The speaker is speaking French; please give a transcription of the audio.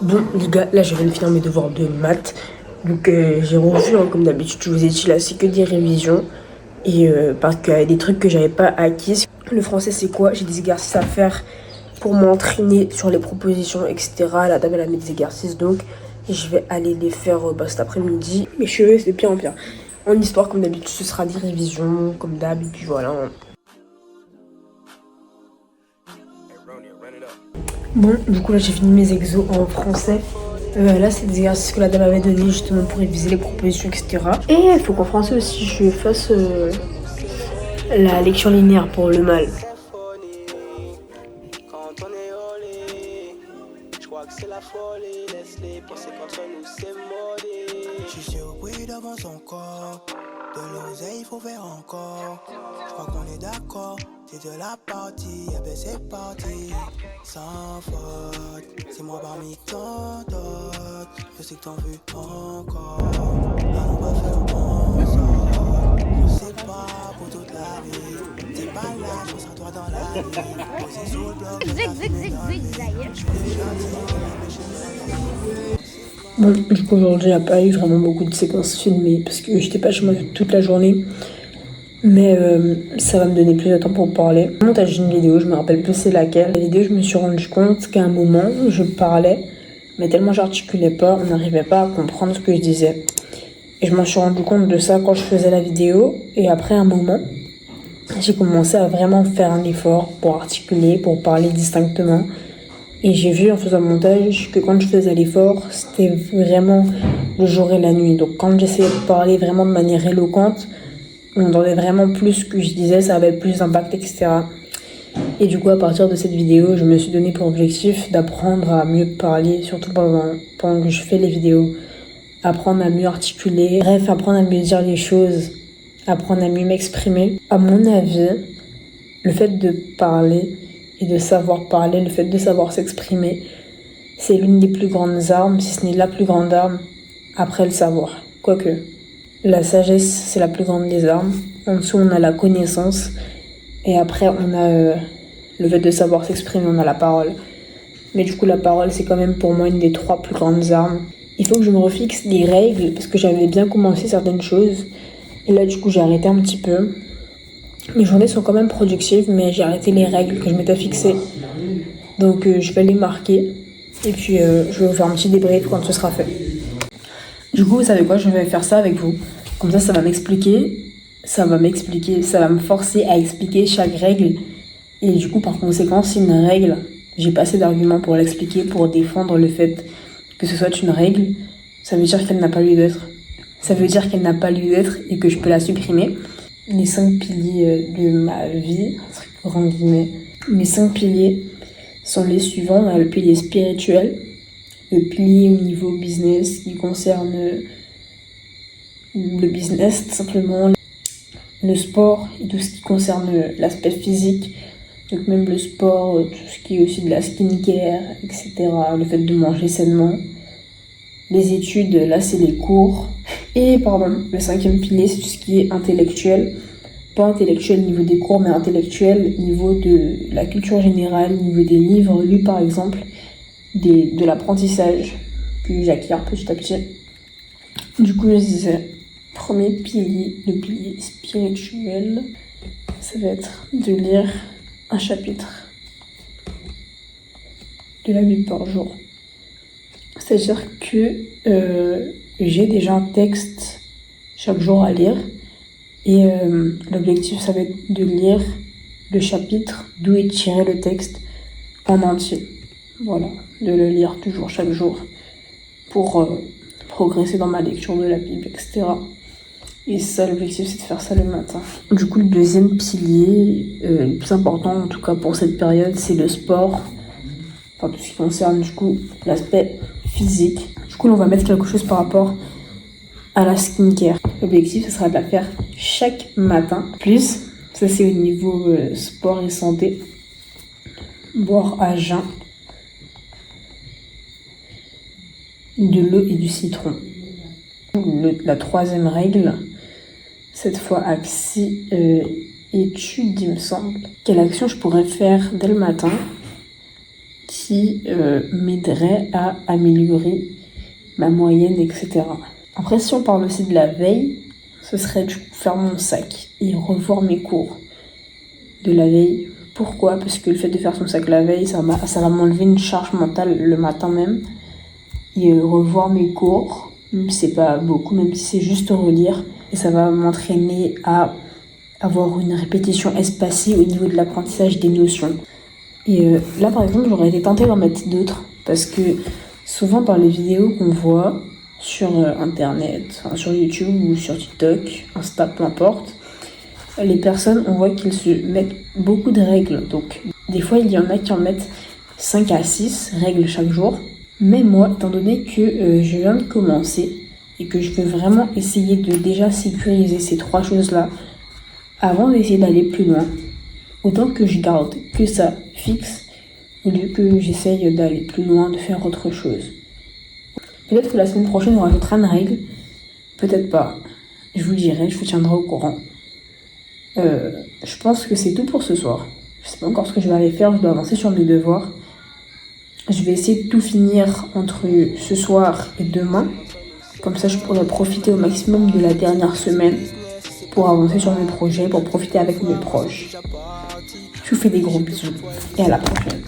Bon les gars, là je viens de finir mes devoirs de maths. Donc j'ai revu, hein, comme d'habitude, je vous ai dit là, c'est que des révisions. Et parce qu'il y a des trucs que j'avais pas acquis. Le français c'est quoi? J'ai des exercices à faire pour m'entraîner sur les propositions, etc. La dame elle a mis des exercices donc je vais aller les faire cet après-midi. Mes cheveux c'est bien bien. En histoire comme d'habitude ce sera des révisions comme d'hab et puis voilà. Bon, du coup là j'ai fini mes exos en français. Là c'est des exercices que la dame avait donné justement pour réviser les propositions, etc. Et il faut qu'en français aussi je fasse la lecture linéaire pour le mal. C'est la folie, laisse-les penser qu'entre nous c'est maudit. Je suis surpris devant son corps. De l'oseille, il faut faire encore. Je crois qu'on est d'accord. C'est de la partie, eh ben c'est parti. Sans faute, c'est moi parmi tant d'autres. Je sais que t'en veux encore. On va faire ensemble. On sait pas pour toute la vie. C'est pas là, je pense à toi dans la vie. Posé sous le bloc. Bon, du coup aujourd'hui il n'y a pas eu vraiment beaucoup de séquences filmées parce que j'étais pas chez moi toute la journée. Mais ça va me donner plus de temps pour parler. Au montage d'une vidéo, je me rappelle plus c'est laquelle. La vidéo, je me suis rendu compte qu'à un moment, je parlais, mais tellement j'articulais pas, on n'arrivait pas à comprendre ce que je disais. Et je m'en suis rendu compte de ça quand je faisais la vidéo. Et après un moment, j'ai commencé à vraiment faire un effort pour articuler, pour parler distinctement. Et j'ai vu en faisant le montage que quand je faisais l'effort, c'était vraiment le jour et la nuit. Donc quand j'essayais de parler vraiment de manière éloquente, on entendait vraiment plus ce que je disais, ça avait plus d'impact, etc. Et du coup, à partir de cette vidéo, je me suis donné pour objectif d'apprendre à mieux parler, surtout pendant que je fais les vidéos. Apprendre à mieux articuler, bref, apprendre à mieux dire les choses, apprendre à mieux m'exprimer. À mon avis, le fait de parler et de savoir parler, le fait de savoir s'exprimer, c'est l'une des plus grandes armes, si ce n'est la plus grande arme, après le savoir. Quoique, la sagesse, c'est la plus grande des armes. En dessous, on a la connaissance. Et après, on a le fait de savoir s'exprimer, on a la parole. Mais du coup, la parole, c'est quand même pour moi une des 3 plus grandes armes. Il faut que je me refixe des règles, parce que j'avais bien commencé certaines choses. Et là, du coup, j'ai arrêté un petit peu. Mes journées sont quand même productives, mais j'ai arrêté les règles que je m'étais fixées. Donc, je vais les marquer. Et puis, je vais vous faire un petit débrief quand ce sera fait. Du coup, vous savez quoi, je vais faire ça avec vous. Comme ça va m'expliquer, ça va me forcer à expliquer chaque règle. Et du coup, par conséquent, si une règle, j'ai pas assez d'arguments pour l'expliquer, pour défendre le fait que ce soit une règle, ça veut dire qu'elle n'a pas lieu d'être. Ça veut dire qu'elle n'a pas lieu d'être et que je peux la supprimer. Les 5 piliers de ma vie, entre grands guillemets, mes 5 piliers sont les suivants. On a le pilier spirituel, le pilier au niveau business qui concerne le business tout simplement, le sport et tout ce qui concerne l'aspect physique, donc même le sport, tout ce qui est aussi de la skincare, etc., le fait de manger sainement, les études, là c'est les cours, et le 5e pilier c'est tout ce qui est intellectuel, pas intellectuel au niveau des cours mais intellectuel au niveau de la culture générale, au niveau des livres lus par exemple, de l'apprentissage que j'acquiers petit à petit. Du coup, je disais, premier pilier, le pilier spirituel, ça va être de lire un chapitre de la Bible par jour. C'est-à-dire que j'ai déjà un texte chaque jour à lire et l'objectif, ça va être de lire le chapitre d'où est tiré le texte en entier. Voilà, de le lire toujours chaque jour pour progresser dans ma lecture de la Bible, etc. Et ça, l'objectif, c'est de faire ça le matin. Du coup, le 2e pilier, le plus important en tout cas pour cette période, c'est le sport. Enfin, tout ce qui concerne du coup l'aspect physique. Du coup, on va mettre quelque chose par rapport à la skincare. L'objectif, ce sera de la faire chaque matin. Plus, ça c'est au niveau sport et santé. Boire à jeun de l'eau et du citron. La 3e règle, cette fois axi étude, il me semble. Quelle action je pourrais faire dès le matin qui m'aiderait à améliorer ma moyenne, etc. Après, si on parle aussi de la veille, ce serait du coup faire mon sac et revoir mes cours de la veille. Pourquoi? Parce que le fait de faire son sac la veille, ça va m'enlever une charge mentale le matin même. Et revoir mes cours, même si c'est pas beaucoup, même si c'est juste relire. Et ça va m'entraîner à avoir une répétition espacée au niveau de l'apprentissage des notions. Et là, par exemple, j'aurais été tentée d'en mettre d'autres. Parce que souvent, dans les vidéos qu'on voit sur Internet, enfin, sur YouTube ou sur TikTok, Insta, peu importe, les personnes, on voit qu'ils se mettent beaucoup de règles. Donc, des fois, il y en a qui en mettent 5 à 6 règles chaque jour. Mais moi, étant donné que je viens de commencer et que je veux vraiment essayer de déjà sécuriser ces 3 choses-là avant d'essayer d'aller plus loin, autant que je garde que ça fixe au lieu que j'essaye d'aller plus loin, de faire autre chose. Peut-être que la semaine prochaine, on rajoutera une règle. Peut-être pas. Je vous dirai, je vous tiendrai au courant. Je pense que c'est tout pour ce soir. Je sais pas encore ce que je vais aller faire, je dois avancer sur mes devoirs. Je vais essayer de tout finir entre ce soir et demain. Comme ça, je pourrai profiter au maximum de la dernière semaine pour avancer sur mes projets, pour profiter avec mes proches. Je vous fais des gros bisous et à la prochaine.